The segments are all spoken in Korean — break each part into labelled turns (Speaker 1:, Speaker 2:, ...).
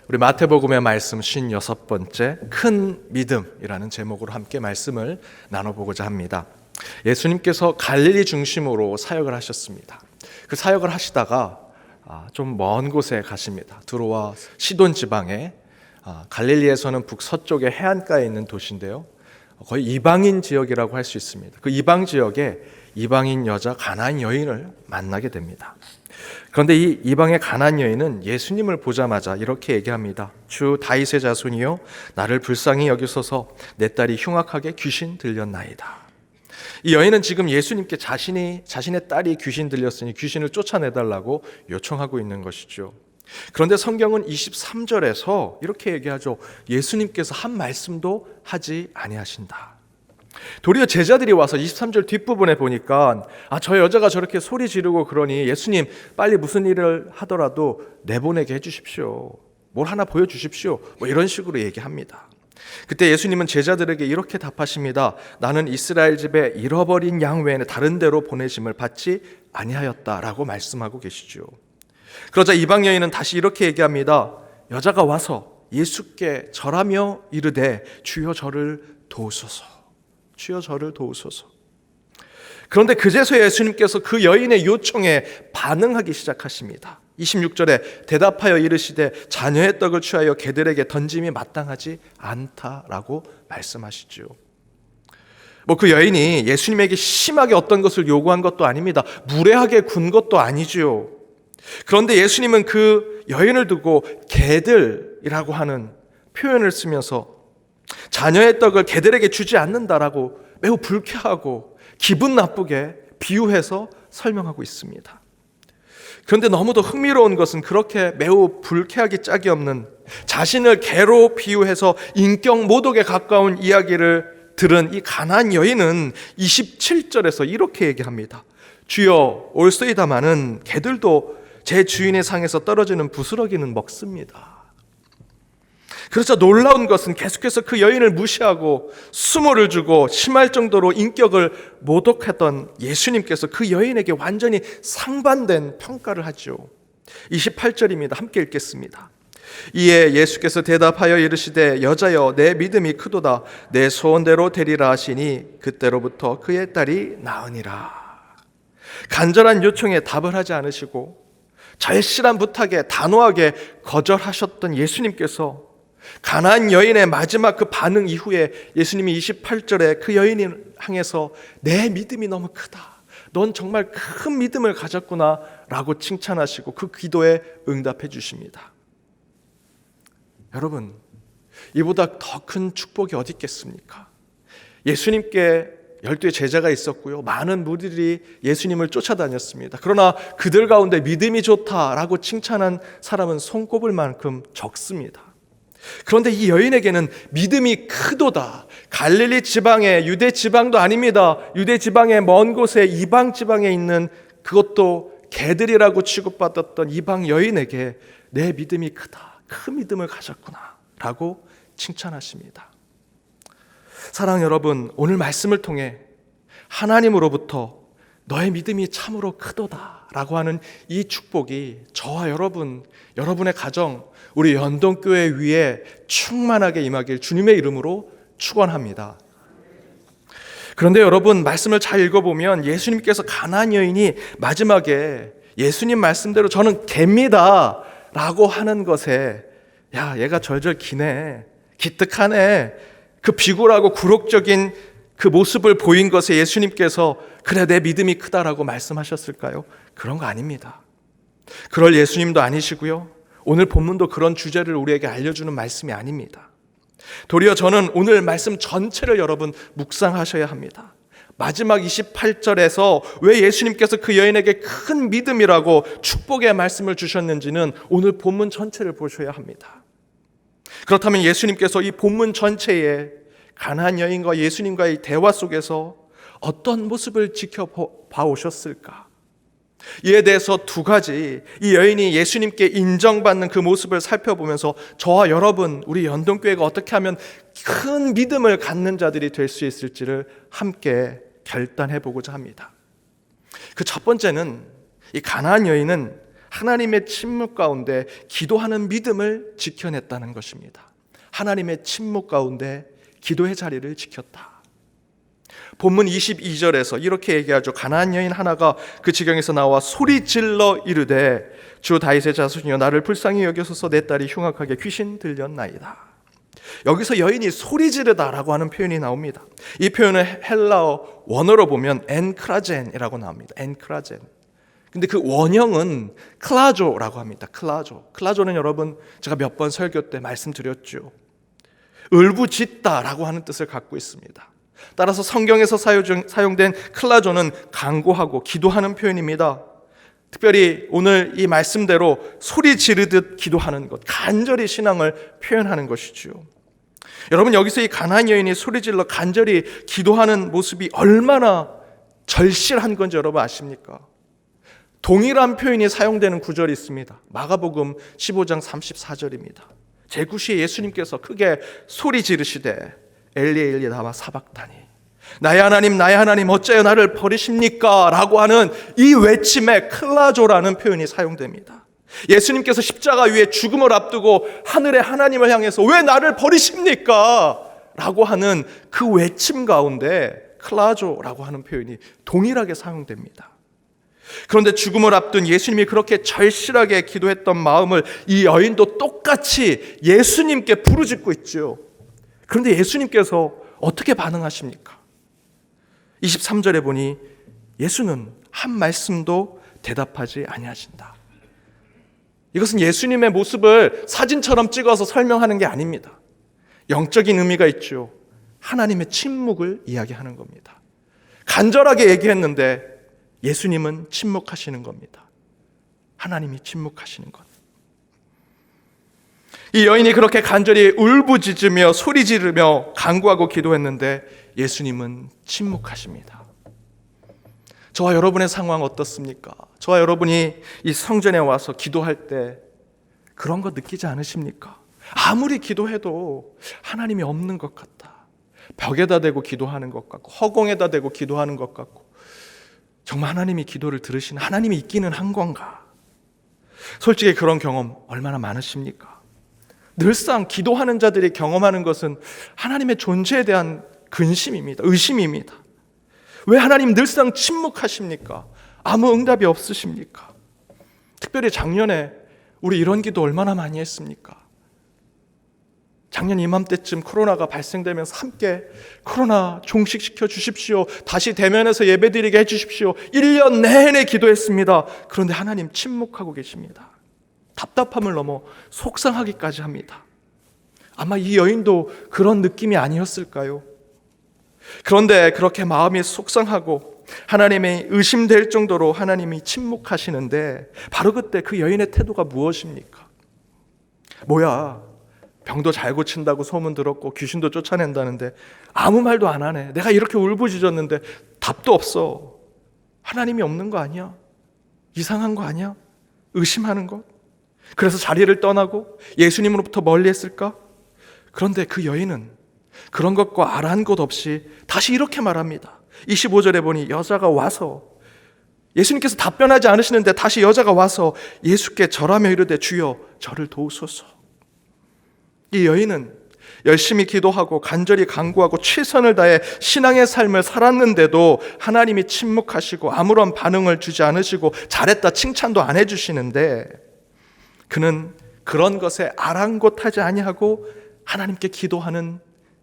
Speaker 1: 우리 마태복음의 말씀 56번째 큰 믿음이라는 제목으로 함께 말씀을 나눠보고자 합니다. 예수님께서 갈릴리 중심으로 사역을 하셨습니다. 그 사역을 하시다가 좀 먼 곳에 가십니다. 두로와 시돈 지방에, 갈릴리에서는 북서쪽의 해안가에 있는 도시인데요, 거의 이방인 지역이라고 할 수 있습니다. 그 이방 지역에 이방인 여자 가나안 여인을 만나게 됩니다. 그런데 이 이방의 가나안 여인은 예수님을 보자마자 이렇게 얘기합니다. 주 다윗의 자손이여, 나를 불쌍히 여기소서. 내 딸이 흉악하게 귀신 들렸나이다. 이 여인은 지금 예수님께 자신의 딸이 귀신 들렸으니 귀신을 쫓아내달라고 요청하고 있는 것이죠. 그런데 성경은 23절에서 이렇게 얘기하죠. 예수님께서 한 말씀도 하지 아니하신다. 도리어 제자들이 와서 23절 뒷부분에 보니까 저 여자가 저렇게 소리 지르고 그러니 예수님 빨리 무슨 일을 하더라도 내보내게 해주십시오. 뭘 하나 보여주십시오. 이런 식으로 얘기합니다. 그때 예수님은 제자들에게 이렇게 답하십니다. 나는 이스라엘 집에 잃어버린 양 외에는 다른 데로 보내심을 받지 아니하였다라고 말씀하고 계시죠. 그러자 이방 여인은 다시 이렇게 얘기합니다. 여자가 와서 예수께 절하며 이르되 주여 저를 도우소서. 주여 저를 도우소서. 그런데 그제서야 예수님께서 그 여인의 요청에 반응하기 시작하십니다. 26절에 대답하여 이르시되 자녀의 떡을 취하여 개들에게 던짐이 마땅하지 않다라고 말씀하시죠. 그 여인이 예수님에게 심하게 어떤 것을 요구한 것도 아닙니다. 무례하게 군 것도 아니죠. 그런데 예수님은 그 여인을 두고 개들이라고 하는 표현을 쓰면서 자녀의 떡을 개들에게 주지 않는다라고 매우 불쾌하고 기분 나쁘게 비유해서 설명하고 있습니다. 그런데 너무도 흥미로운 것은 그렇게 매우 불쾌하기 짝이 없는 자신을 개로 비유해서 인격 모독에 가까운 이야기를 들은 이 가나안 여인은 27절에서 이렇게 얘기합니다. 주여 올소이다마는 개들도 제 주인의 상에서 떨어지는 부스러기는 먹습니다. 그래서 놀라운 것은 계속해서 그 여인을 무시하고 수모를 주고 심할 정도로 인격을 모독했던 예수님께서 그 여인에게 완전히 상반된 평가를 하죠. 28절입니다. 함께 읽겠습니다. 이에 예수께서 대답하여 이르시되 여자여 내 믿음이 크도다. 내 소원대로 되리라 하시니 그때로부터 그의 딸이 나으니라. 간절한 요청에 답을 하지 않으시고 절실한 부탁에 단호하게 거절하셨던 예수님께서 가나안 여인의 마지막 그 반응 이후에 예수님이 28절에 그 여인을 향해서 내 믿음이 너무 크다. 넌 정말 큰 믿음을 가졌구나 라고 칭찬하시고 그 기도에 응답해 주십니다. 여러분, 이보다 더 큰 축복이 어디 있겠습니까? 예수님께 12의 제자가 있었고요. 많은 무리들이 예수님을 쫓아다녔습니다. 그러나 그들 가운데 믿음이 좋다라고 칭찬한 사람은 손꼽을 만큼 적습니다. 그런데 이 여인에게는 믿음이 크도다. 갈릴리 지방의 유대 지방도 아닙니다. 유대 지방의 먼 곳에 이방 지방에 있는 그것도 개들이라고 취급받았던 이방 여인에게 내 믿음이 크다. 큰 믿음을 가졌구나 라고 칭찬하십니다. 사랑하는 여러분, 오늘 말씀을 통해 하나님으로부터 너의 믿음이 참으로 크도다 라고 하는 이 축복이 저와 여러분, 여러분의 가정, 우리 연동교회 위에 충만하게 임하길 주님의 이름으로 축원합니다. 그런데 여러분, 말씀을 잘 읽어보면 예수님께서 가나안 여인이 마지막에 예수님 말씀대로 저는 개입니다 라고 하는 것에 야, 얘가 절절 기네, 기특하네, 그 비굴하고 굴욕적인 그 모습을 보인 것에 예수님께서 그래 내 믿음이 크다라고 말씀하셨을까요? 그런 거 아닙니다. 그럴 예수님도 아니시고요. 오늘 본문도 그런 주제를 우리에게 알려주는 말씀이 아닙니다. 도리어 저는 오늘 말씀 전체를 여러분 묵상하셔야 합니다. 마지막 28절에서 왜 예수님께서 그 여인에게 큰 믿음이라고 축복의 말씀을 주셨는지는 오늘 본문 전체를 보셔야 합니다. 그렇다면 예수님께서 이 본문 전체에 가나안 여인과 예수님과의 대화 속에서 어떤 모습을 지켜봐 오셨을까? 이에 대해서 두 가지, 이 여인이 예수님께 인정받는 그 모습을 살펴보면서 저와 여러분, 우리 연동교회가 어떻게 하면 큰 믿음을 갖는 자들이 될 수 있을지를 함께 결단해 보고자 합니다. 그 첫 번째는 이 가나안 여인은 하나님의 침묵 가운데 기도하는 믿음을 지켜냈다는 것입니다. 하나님의 침묵 가운데 기도의 자리를 지켰다. 본문 22절에서 이렇게 얘기하죠. 가나안 여인 하나가 그 지경에서 나와 소리 질러 이르되 주 다윗의 자손이여 나를 불쌍히 여기소서 내 딸이 흉악하게 귀신 들렸나이다. 여기서 여인이 소리 지르다라고 하는 표현이 나옵니다. 이 표현은 헬라어 원어로 보면 엔크라젠이라고 나옵니다. 엔크라젠. 근데 그 원형은 클라조라고 합니다. 클라조는 여러분 제가 몇 번 설교 때 말씀드렸죠. 울부짖다라고 하는 뜻을 갖고 있습니다. 따라서 성경에서 사용된 클라조는 간구하고 기도하는 표현입니다. 특별히 오늘 이 말씀대로 소리 지르듯 기도하는 것, 간절히 신앙을 표현하는 것이죠. 여러분, 여기서 이 가나안 여인이 소리 질러 간절히 기도하는 모습이 얼마나 절실한 건지 여러분 아십니까? 동일한 표현이 사용되는 구절이 있습니다. 마가복음 15장 34절입니다. 제구시에 예수님께서 크게 소리 지르시되 엘리 엘리 라마 사박다니 나의 하나님 어찌하여 나를 버리십니까? 라고 하는 이 외침에 클라조라는 표현이 사용됩니다. 예수님께서 십자가 위에 죽음을 앞두고 하늘의 하나님을 향해서 왜 나를 버리십니까? 라고 하는 그 외침 가운데 클라조라고 하는 표현이 동일하게 사용됩니다. 그런데 죽음을 앞둔 예수님이 그렇게 절실하게 기도했던 마음을 이 여인도 똑같이 예수님께 부르짖고 있죠. 그런데 예수님께서 어떻게 반응하십니까? 23절에 보니 예수는 한 말씀도 대답하지 아니하신다. 이것은 예수님의 모습을 사진처럼 찍어서 설명하는 게 아닙니다. 영적인 의미가 있죠. 하나님의 침묵을 이야기하는 겁니다. 간절하게 얘기했는데 예수님은 침묵하시는 겁니다. 하나님이 침묵하시는 것. 이 여인이 그렇게 간절히 울부짖으며 소리 지르며 간구하고 기도했는데 예수님은 침묵하십니다. 저와 여러분의 상황 어떻습니까? 저와 여러분이 이 성전에 와서 기도할 때 그런 거 느끼지 않으십니까? 아무리 기도해도 하나님이 없는 것 같다. 벽에다 대고 기도하는 것 같고 허공에다 대고 기도하는 것 같고 정말 하나님이 기도를 들으시는 하나님이 있기는 한 건가? 솔직히 그런 경험 얼마나 많으십니까? 늘상 기도하는 자들이 경험하는 것은 하나님의 존재에 대한 근심입니다. 의심입니다. 왜 하나님 늘상 침묵하십니까? 아무 응답이 없으십니까? 특별히 작년에 우리 이런 기도 얼마나 많이 했습니까? 작년 이맘때쯤 코로나가 발생되면서 함께 코로나 종식시켜 주십시오. 다시 대면해서 예배드리게 해주십시오. 1년 내내 기도했습니다. 그런데 하나님 침묵하고 계십니다. 답답함을 넘어 속상하기까지 합니다. 아마 이 여인도 그런 느낌이 아니었을까요? 그런데 그렇게 마음이 속상하고 하나님이 의심될 정도로 하나님이 침묵하시는데 바로 그때 그 여인의 태도가 무엇입니까? 뭐야? 병도 잘 고친다고 소문 들었고 귀신도 쫓아낸다는데 아무 말도 안 하네. 내가 이렇게 울부짖었는데 답도 없어. 하나님이 없는 거 아니야? 이상한 거 아니야? 의심하는 것? 그래서 자리를 떠나고 예수님으로부터 멀리 했을까? 그런데 그 여인은 그런 것과 아랑곳 것 없이 다시 이렇게 말합니다. 25절에 보니 여자가 와서 예수님께서 답변하지 않으시는데 다시 여자가 와서 예수께 절하며 이르되 주여 저를 도우소서. 이 여인은 열심히 기도하고 간절히 간구하고 최선을 다해 신앙의 삶을 살았는데도 하나님이 침묵하시고 아무런 반응을 주지 않으시고 잘했다 칭찬도 안 해주시는데 그는 그런 것에 아랑곳하지 아니하고 하나님께 기도하는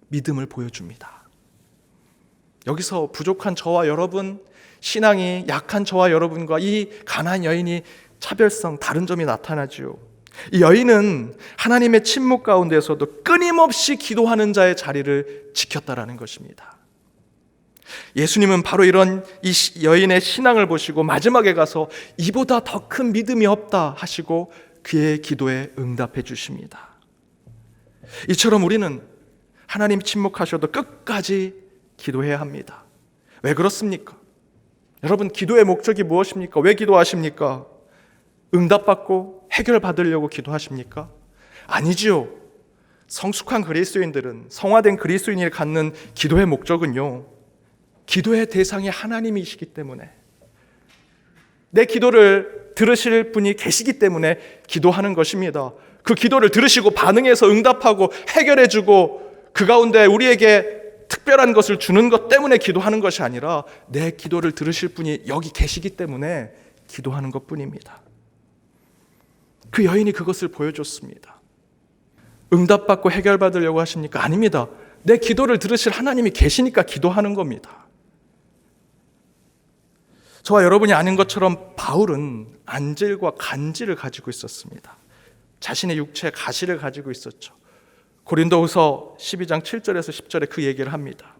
Speaker 1: 믿음을 보여줍니다. 여기서 부족한 저와 여러분, 신앙이 약한 저와 여러분과 이 가나안 여인이 차별성 다른 점이 나타나죠. 이 여인은 하나님의 침묵 가운데서도 끊임없이 기도하는 자의 자리를 지켰다라는 것입니다. 예수님은 바로 이런 이 여인의 신앙을 보시고 마지막에 가서 이보다 더 큰 믿음이 없다 하시고 그의 기도에 응답해 주십니다. 이처럼 우리는 하나님 침묵하셔도 끝까지 기도해야 합니다. 왜 그렇습니까? 여러분, 기도의 목적이 무엇입니까? 왜 기도하십니까? 응답받고 해결받으려고 기도하십니까? 아니지요. 성숙한 그리스도인들은, 성화된 그리스도인이 갖는 기도의 목적은요, 기도의 대상이 하나님이시기 때문에 내 기도를 들으실 분이 계시기 때문에 기도하는 것입니다. 그 기도를 들으시고 반응해서 응답하고 해결해주고 그 가운데 우리에게 특별한 것을 주는 것 때문에 기도하는 것이 아니라 내 기도를 들으실 분이 여기 계시기 때문에 기도하는 것뿐입니다. 그 여인이 그것을 보여줬습니다. 응답받고 해결받으려고 하십니까? 아닙니다. 내 기도를 들으실 하나님이 계시니까 기도하는 겁니다. 저와 여러분이 아는 것처럼 바울은 안질과 간질을 가지고 있었습니다. 자신의 육체에 가시를 가지고 있었죠. 고린도후서 12장 7절에서 10절에 그 얘기를 합니다.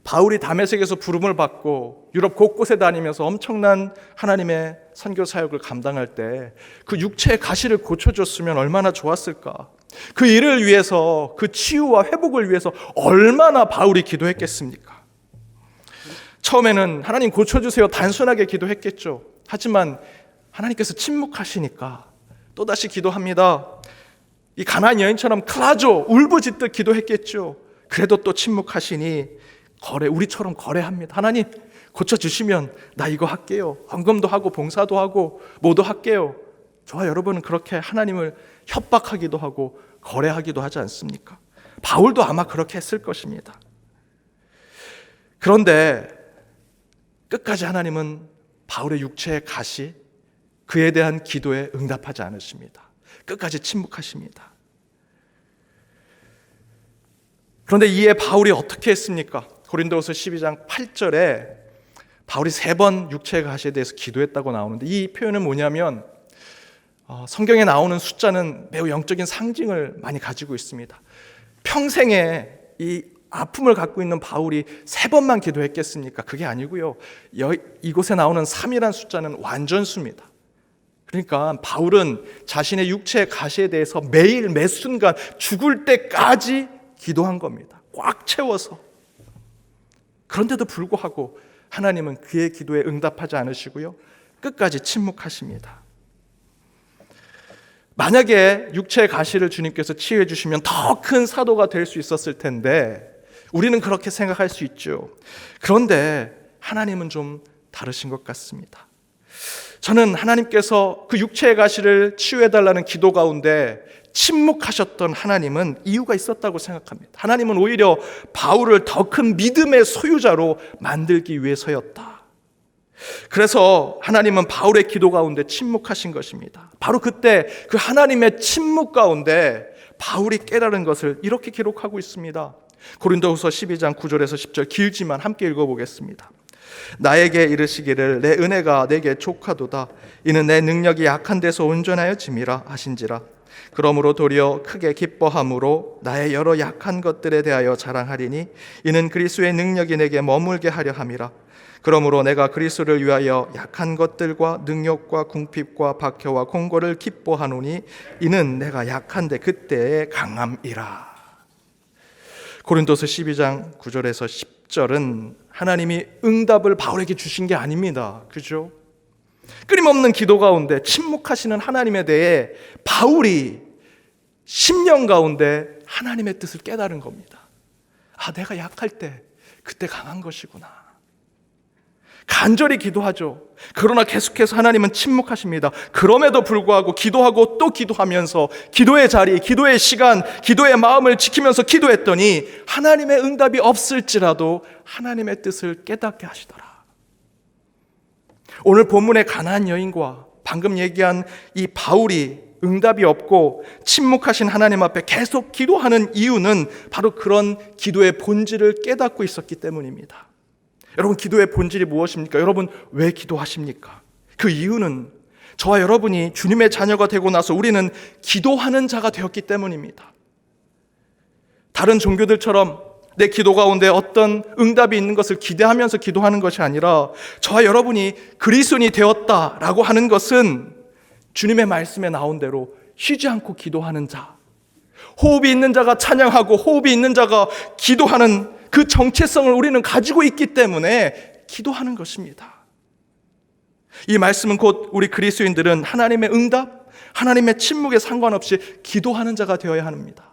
Speaker 1: 바울이 다메섹에서 부름을 받고 유럽 곳곳에 다니면서 엄청난 하나님의 선교 사역을 감당할 때 그 육체의 가시를 고쳐줬으면 얼마나 좋았을까. 그 일을 위해서, 그 치유와 회복을 위해서 얼마나 바울이 기도했겠습니까? 처음에는 하나님 고쳐주세요 단순하게 기도했겠죠. 하지만 하나님께서 침묵하시니까 또다시 기도합니다. 이 가나안 여인처럼 클라조 울부짖듯 기도했겠죠. 그래도 또 침묵하시니 우리처럼 거래합니다. 하나님 고쳐주시면 나 이거 할게요. 헌금도 하고 봉사도 하고 뭐도 할게요. 저와 여러분은 그렇게 하나님을 협박하기도 하고 거래하기도 하지 않습니까? 바울도 아마 그렇게 했을 것입니다. 그런데 끝까지 하나님은 바울의 육체의 가시, 그에 대한 기도에 응답하지 않으십니다. 끝까지 침묵하십니다. 그런데 이에 바울이 어떻게 했습니까? 고린도후서 12장 8절에 바울이 3번 육체의 가시에 대해서 기도했다고 나오는데 이 표현은 뭐냐면 성경에 나오는 숫자는 매우 영적인 상징을 많이 가지고 있습니다. 평생에 이 아픔을 갖고 있는 바울이 3번만 기도했겠습니까? 그게 아니고요. 이곳에 나오는 3이라는 숫자는 완전수입니다. 그러니까 바울은 자신의 육체의 가시에 대해서 매일 매 순간 죽을 때까지 기도한 겁니다. 꽉 채워서. 그런데도 불구하고 하나님은 그의 기도에 응답하지 않으시고요. 끝까지 침묵하십니다. 만약에 육체의 가시를 주님께서 치유해 주시면 더 큰 사도가 될 수 있었을 텐데 우리는 그렇게 생각할 수 있죠. 그런데 하나님은 좀 다르신 것 같습니다. 저는 하나님께서 그 육체의 가시를 치유해달라는 기도 가운데 침묵하셨던 하나님은 이유가 있었다고 생각합니다. 하나님은 오히려 바울을 더 큰 믿음의 소유자로 만들기 위해서였다. 그래서 하나님은 바울의 기도 가운데 침묵하신 것입니다. 바로 그때 그 하나님의 침묵 가운데 바울이 깨달은 것을 이렇게 기록하고 있습니다. 고린도후서 12장 9절에서 10절 길지만 함께 읽어보겠습니다. 나에게 이르시기를 내 은혜가 내게 족하도다. 이는 내 능력이 약한 데서 온전하여 짐이라 하신지라. 그러므로 도리어 크게 기뻐함으로 나의 여러 약한 것들에 대하여 자랑하리니 이는 그리스도의 능력이 내게 머물게 하려 함이라. 그러므로 내가 그리스도를 위하여 약한 것들과 능력과 궁핍과 박해와 공고를 기뻐하노니 이는 내가 약한데 그때의 강함이라. 고린도서 12장 9절에서 10절은 하나님이 응답을 바울에게 주신 게 아닙니다. 그죠? 끊임없는 기도 가운데 침묵하시는 하나님에 대해 바울이 10년 가운데 하나님의 뜻을 깨달은 겁니다. 아, 내가 약할 때 그때 강한 것이구나. 간절히 기도하죠. 그러나 계속해서 하나님은 침묵하십니다. 그럼에도 불구하고 기도하고 또 기도하면서 기도의 자리, 기도의 시간, 기도의 마음을 지키면서 기도했더니 하나님의 응답이 없을지라도 하나님의 뜻을 깨닫게 하시더라. 오늘 본문의 가나안 여인과 방금 얘기한 이 바울이 응답이 없고 침묵하신 하나님 앞에 계속 기도하는 이유는 바로 그런 기도의 본질을 깨닫고 있었기 때문입니다. 여러분, 기도의 본질이 무엇입니까? 여러분, 왜 기도하십니까? 그 이유는 저와 여러분이 주님의 자녀가 되고 나서 우리는 기도하는 자가 되었기 때문입니다. 다른 종교들처럼 내 기도 가운데 어떤 응답이 있는 것을 기대하면서 기도하는 것이 아니라 저와 여러분이 그리스도인이 되었다라고 하는 것은 주님의 말씀에 나온 대로 쉬지 않고 기도하는 자, 호흡이 있는 자가 찬양하고 호흡이 있는 자가 기도하는 그 정체성을 우리는 가지고 있기 때문에 기도하는 것입니다. 이 말씀은 곧 우리 그리스도인들은 하나님의 응답, 하나님의 침묵에 상관없이 기도하는 자가 되어야 합니다.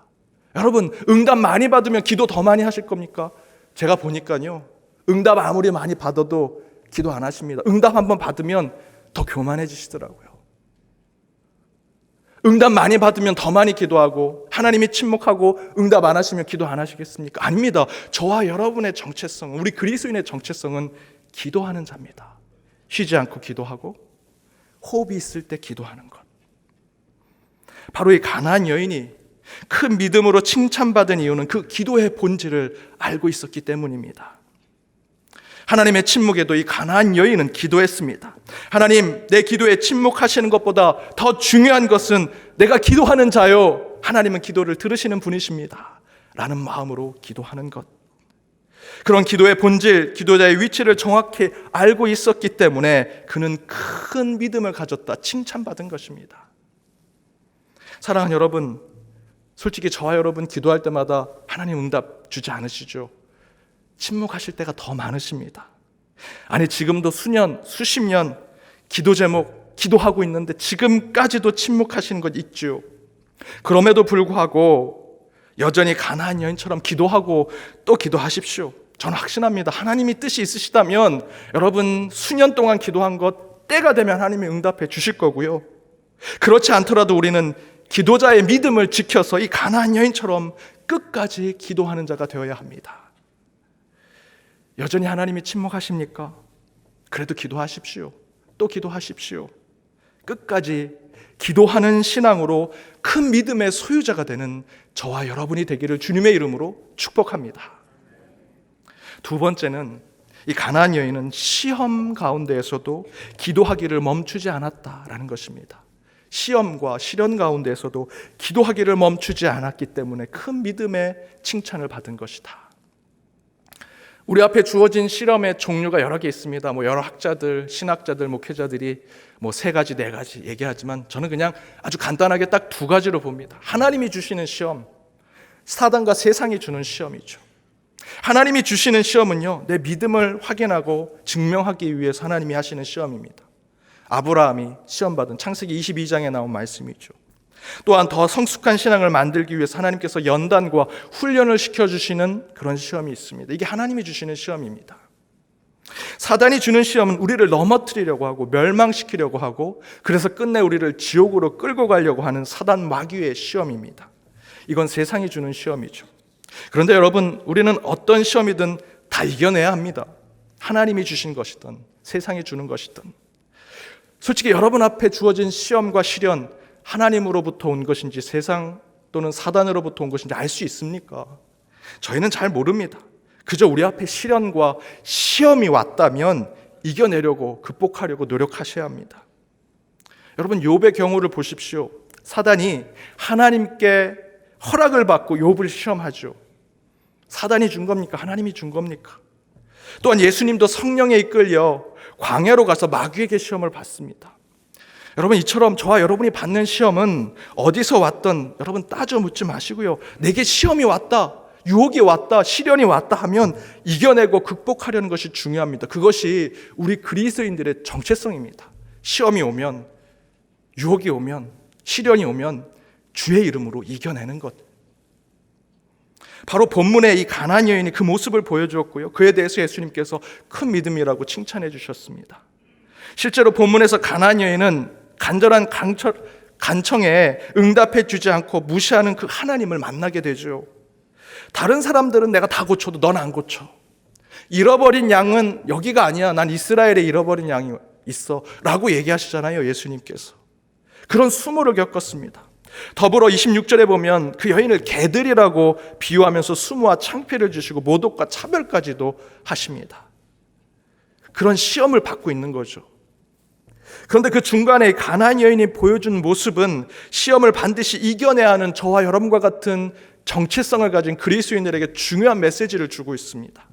Speaker 1: 여러분, 응답 많이 받으면 기도 더 많이 하실 겁니까? 제가 보니까요, 응답 아무리 많이 받아도 기도 안 하십니다. 응답 한번 받으면 더 교만해지시더라고요. 응답 많이 받으면 더 많이 기도하고, 하나님이 침묵하고 응답 안 하시면 기도 안 하시겠습니까? 아닙니다. 저와 여러분의 정체성, 우리 그리스도인의 정체성은 기도하는 자입니다. 쉬지 않고 기도하고 호흡이 있을 때 기도하는 것. 바로 이 가나안 여인이 큰 믿음으로 칭찬받은 이유는 그 기도의 본질을 알고 있었기 때문입니다. 하나님의 침묵에도 이 가나안 여인은 기도했습니다. 하나님, 내 기도에 침묵하시는 것보다 더 중요한 것은 내가 기도하는 자요, 하나님은 기도를 들으시는 분이십니다 라는 마음으로 기도하는 것. 그런 기도의 본질, 기도자의 위치를 정확히 알고 있었기 때문에 그는 큰 믿음을 가졌다, 칭찬받은 것입니다. 사랑하는 여러분, 솔직히 저와 여러분 기도할 때마다 하나님 응답 주지 않으시죠? 침묵하실 때가 더 많으십니다. 아니, 지금도 수년, 수십 년 기도 제목 기도하고 있는데 지금까지도 침묵하시는 것 있죠. 그럼에도 불구하고 여전히 가나안 여인처럼 기도하고 또 기도하십시오. 저는 확신합니다. 하나님이 뜻이 있으시다면 여러분 수년 동안 기도한 것 때가 되면 하나님이 응답해 주실 거고요. 그렇지 않더라도 우리는 기도자의 믿음을 지켜서 이 가나안 여인처럼 끝까지 기도하는 자가 되어야 합니다. 여전히 하나님이 침묵하십니까? 그래도 기도하십시오. 또 기도하십시오. 끝까지 기도하는 신앙으로 큰 믿음의 소유자가 되는 저와 여러분이 되기를 주님의 이름으로 축복합니다. 두 번째는 이 가나안 여인은 시험 가운데에서도 기도하기를 멈추지 않았다라는 것입니다. 시험과 시련 가운데에서도 기도하기를 멈추지 않았기 때문에 큰 믿음의 칭찬을 받은 것이다. 우리 앞에 주어진 시험의 종류가 여러 개 있습니다. 여러 학자들, 신학자들, 목회자들이 3가지, 4가지 얘기하지만 저는 그냥 아주 간단하게 딱 2가지로 봅니다. 하나님이 주시는 시험, 사단과 세상이 주는 시험이죠. 하나님이 주시는 시험은요, 내 믿음을 확인하고 증명하기 위해서 하나님이 하시는 시험입니다. 아브라함이 시험받은 창세기 22장에 나온 말씀이죠. 또한 더 성숙한 신앙을 만들기 위해서 하나님께서 연단과 훈련을 시켜주시는 그런 시험이 있습니다. 이게 하나님이 주시는 시험입니다. 사단이 주는 시험은 우리를 넘어뜨리려고 하고 멸망시키려고 하고, 그래서 끝내 우리를 지옥으로 끌고 가려고 하는 사단 마귀의 시험입니다. 이건 세상이 주는 시험이죠. 그런데 여러분, 우리는 어떤 시험이든 다 이겨내야 합니다. 하나님이 주신 것이든 세상이 주는 것이든. 솔직히 여러분 앞에 주어진 시험과 시련, 하나님으로부터 온 것인지 세상 또는 사단으로부터 온 것인지 알 수 있습니까? 저희는 잘 모릅니다. 그저 우리 앞에 시련과 시험이 왔다면 이겨내려고, 극복하려고 노력하셔야 합니다. 여러분, 욥의 경우를 보십시오. 사단이 하나님께 허락을 받고 욥을 시험하죠. 사단이 준 겁니까? 하나님이 준 겁니까? 또한 예수님도 성령에 이끌려 광야로 가서 마귀에게 시험을 받습니다. 여러분, 이처럼 저와 여러분이 받는 시험은 어디서 왔든 여러분 따져 묻지 마시고요. 내게 시험이 왔다, 유혹이 왔다, 시련이 왔다 하면 이겨내고 극복하려는 것이 중요합니다. 그것이 우리 그리스도인들의 정체성입니다. 시험이 오면, 유혹이 오면, 시련이 오면 주의 이름으로 이겨내는 것. 바로 본문의 이 가나안 여인이 그 모습을 보여주었고요. 그에 대해서 예수님께서 큰 믿음이라고 칭찬해 주셨습니다. 실제로 본문에서 가나안 여인은 간절한 간청에 응답해 주지 않고 무시하는 그 하나님을 만나게 되죠. 다른 사람들은 내가 다 고쳐도 넌 안 고쳐. 잃어버린 양은 여기가 아니야. 난 이스라엘에 잃어버린 양이 있어 라고 얘기하시잖아요, 예수님께서. 그런 수모를 겪었습니다. 더불어 26절에 보면 그 여인을 개들이라고 비유하면서 수모와 창피를 주시고 모독과 차별까지도 하십니다. 그런 시험을 받고 있는 거죠. 그런데 그 중간에 가나안 여인이 보여준 모습은 시험을 반드시 이겨내야 하는 저와 여러분과 같은 정체성을 가진 그리스도인들에게 중요한 메시지를 주고 있습니다.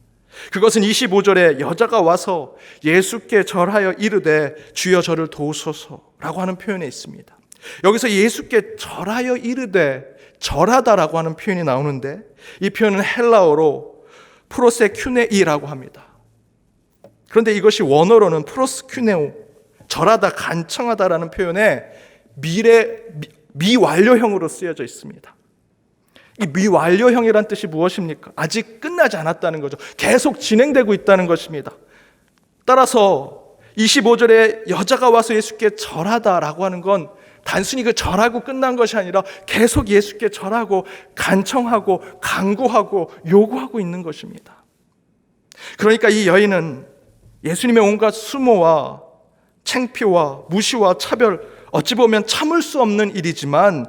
Speaker 1: 그것은 25절에 여자가 와서 예수께 절하여 이르되 주여 저를 도우소서라고 하는 표현에 있습니다. 여기서 예수께 절하여 이르되, 절하다라고 하는 표현이 나오는데 이 표현은 헬라어로 프로세큐네이라고 합니다. 그런데 이것이 원어로는 프로스큐네오, 절하다, 간청하다라는 표현에 미완료형으로 쓰여져 있습니다. 이 미완료형이란 뜻이 무엇입니까? 아직 끝나지 않았다는 거죠. 계속 진행되고 있다는 것입니다. 따라서 25절에 여자가 와서 예수께 절하다라고 하는 건 단순히 그 절하고 끝난 것이 아니라 계속 예수께 절하고 간청하고 간구하고 요구하고 있는 것입니다. 그러니까 이 여인은 예수님의 온갖 수모와 창피와 무시와 차별, 어찌 보면 참을 수 없는 일이지만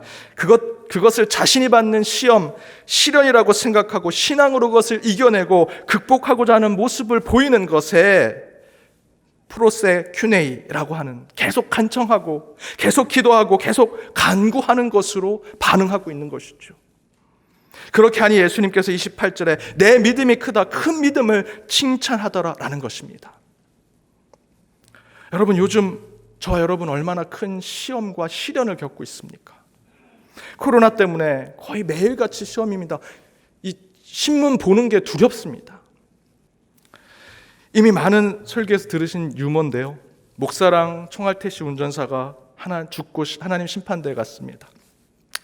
Speaker 1: 그것을 자신이 받는 시험, 시련이라고 생각하고 신앙으로 그것을 이겨내고 극복하고자 하는 모습을 보이는 것에 프로세큐네이라고 하는 계속 간청하고 계속 기도하고 계속 간구하는 것으로 반응하고 있는 것이죠. 그렇게 하니 예수님께서 28절에 내 믿음이 크다, 큰 믿음을 칭찬하더라라는 것입니다. 여러분, 요즘 저와 여러분 얼마나 큰 시험과 시련을 겪고 있습니까? 코로나 때문에 거의 매일같이 시험입니다. 이 신문 보는 게 두렵습니다. 이미 많은 설교에서 들으신 유머인데요. 목사랑 총알택시 운전사가 죽고 하나님 심판대에 갔습니다.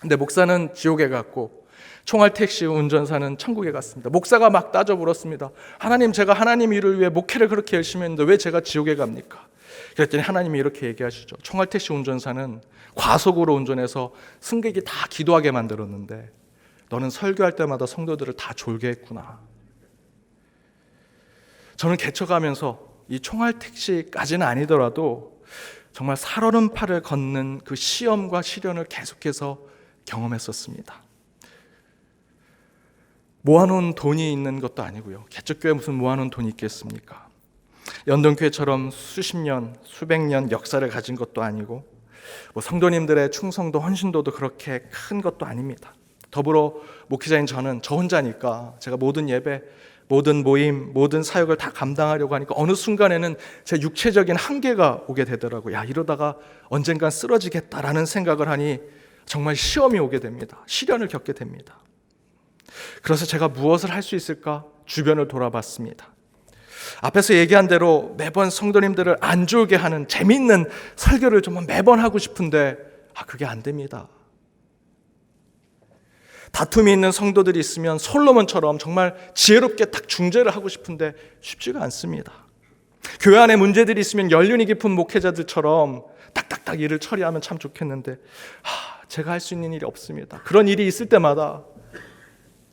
Speaker 1: 근데 목사는 지옥에 갔고 총알택시 운전사는 천국에 갔습니다. 목사가 막 따져 물었습니다. 하나님, 제가 하나님 일을 위해 목회를 그렇게 열심히 했는데 왜 제가 지옥에 갑니까? 그랬더니 하나님이 이렇게 얘기하시죠. 총알택시 운전사는 과속으로 운전해서 승객이 다 기도하게 만들었는데 너는 설교할 때마다 성도들을 다 졸게 했구나. 저는 개척하면서 이 총알택시까지는 아니더라도 정말 살얼음판을 걷는 그 시험과 시련을 계속해서 경험했었습니다. 모아놓은 돈이 있는 것도 아니고요. 개척교회 무슨 모아놓은 돈이 있겠습니까? 연동교회처럼 수십 년, 수백 년 역사를 가진 것도 아니고 성도님들의 충성도, 헌신도도 그렇게 큰 것도 아닙니다. 더불어 목회자인 저는 저 혼자니까 제가 모든 예배, 모든 모임, 모든 사역을 다 감당하려고 하니까 어느 순간에는 제 육체적인 한계가 오게 되더라고요. 야, 이러다가 언젠간 쓰러지겠다라는 생각을 하니 정말 시험이 오게 됩니다. 시련을 겪게 됩니다. 그래서 제가 무엇을 할 수 있을까 주변을 돌아봤습니다. 앞에서 얘기한 대로 매번 성도님들을 안 졸게 하는 재미있는 설교를 좀 매번 하고 싶은데 그게 안 됩니다. 다툼이 있는 성도들이 있으면 솔로몬처럼 정말 지혜롭게 딱 중재를 하고 싶은데 쉽지가 않습니다. 교회 안에 문제들이 있으면 연륜이 깊은 목회자들처럼 딱딱딱 일을 처리하면 참 좋겠는데 제가 할 수 있는 일이 없습니다. 그런 일이 있을 때마다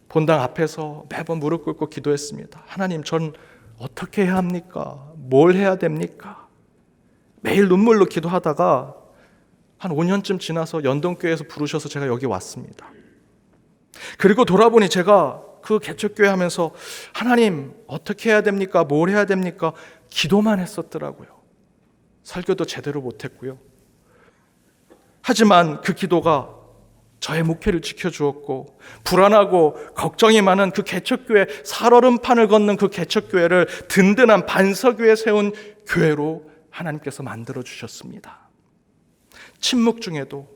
Speaker 1: 본당 앞에서 매번 무릎 꿇고 기도했습니다. 하나님, 전 어떻게 해야 합니까? 뭘 해야 됩니까? 매일 눈물로 기도하다가 한 5년쯤 지나서 연동교회에서 부르셔서 제가 여기 왔습니다. 그리고 돌아보니 제가 그 개척교회 하면서 하나님 어떻게 해야 됩니까? 뭘 해야 됩니까? 기도만 했었더라고요. 설교도 제대로 못했고요. 하지만 그 기도가 저의 목회를 지켜주었고 불안하고 걱정이 많은 그 개척교회, 살얼음판을 걷는 그 개척교회를 든든한 반석위에 세운 교회로 하나님께서 만들어주셨습니다. 침묵 중에도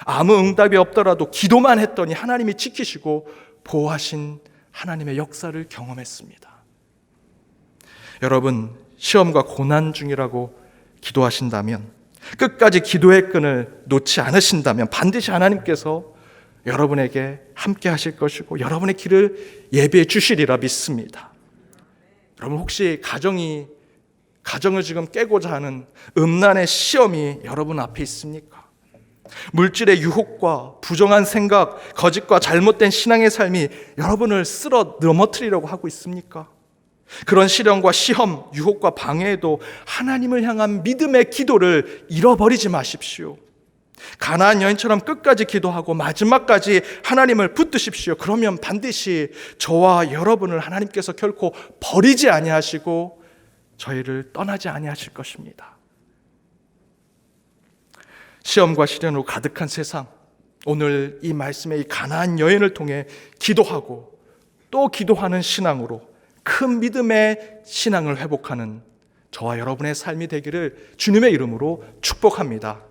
Speaker 1: 아무 응답이 없더라도 기도만 했더니 하나님이 지키시고 보호하신 하나님의 역사를 경험했습니다. 여러분, 시험과 고난 중이라고 기도하신다면, 끝까지 기도의 끈을 놓지 않으신다면 반드시 하나님께서 여러분에게 함께 하실 것이고 여러분의 길을 예비해 주시리라 믿습니다. 여러분, 혹시 가정을 지금 깨고자 하는 음란의 시험이 여러분 앞에 있습니까? 물질의 유혹과 부정한 생각, 거짓과 잘못된 신앙의 삶이 여러분을 쓸어 넘어뜨리려고 하고 있습니까? 그런 시련과 시험, 유혹과 방해에도 하나님을 향한 믿음의 기도를 잃어버리지 마십시오. 가나안 여인처럼 끝까지 기도하고 마지막까지 하나님을 붙드십시오. 그러면 반드시 저와 여러분을 하나님께서 결코 버리지 아니하시고 저희를 떠나지 아니하실 것입니다. 시험과 시련으로 가득한 세상, 오늘 이 말씀의 이 가나안 여인을 통해 기도하고 또 기도하는 신앙으로 큰 믿음의 신앙을 회복하는 저와 여러분의 삶이 되기를 주님의 이름으로 축복합니다.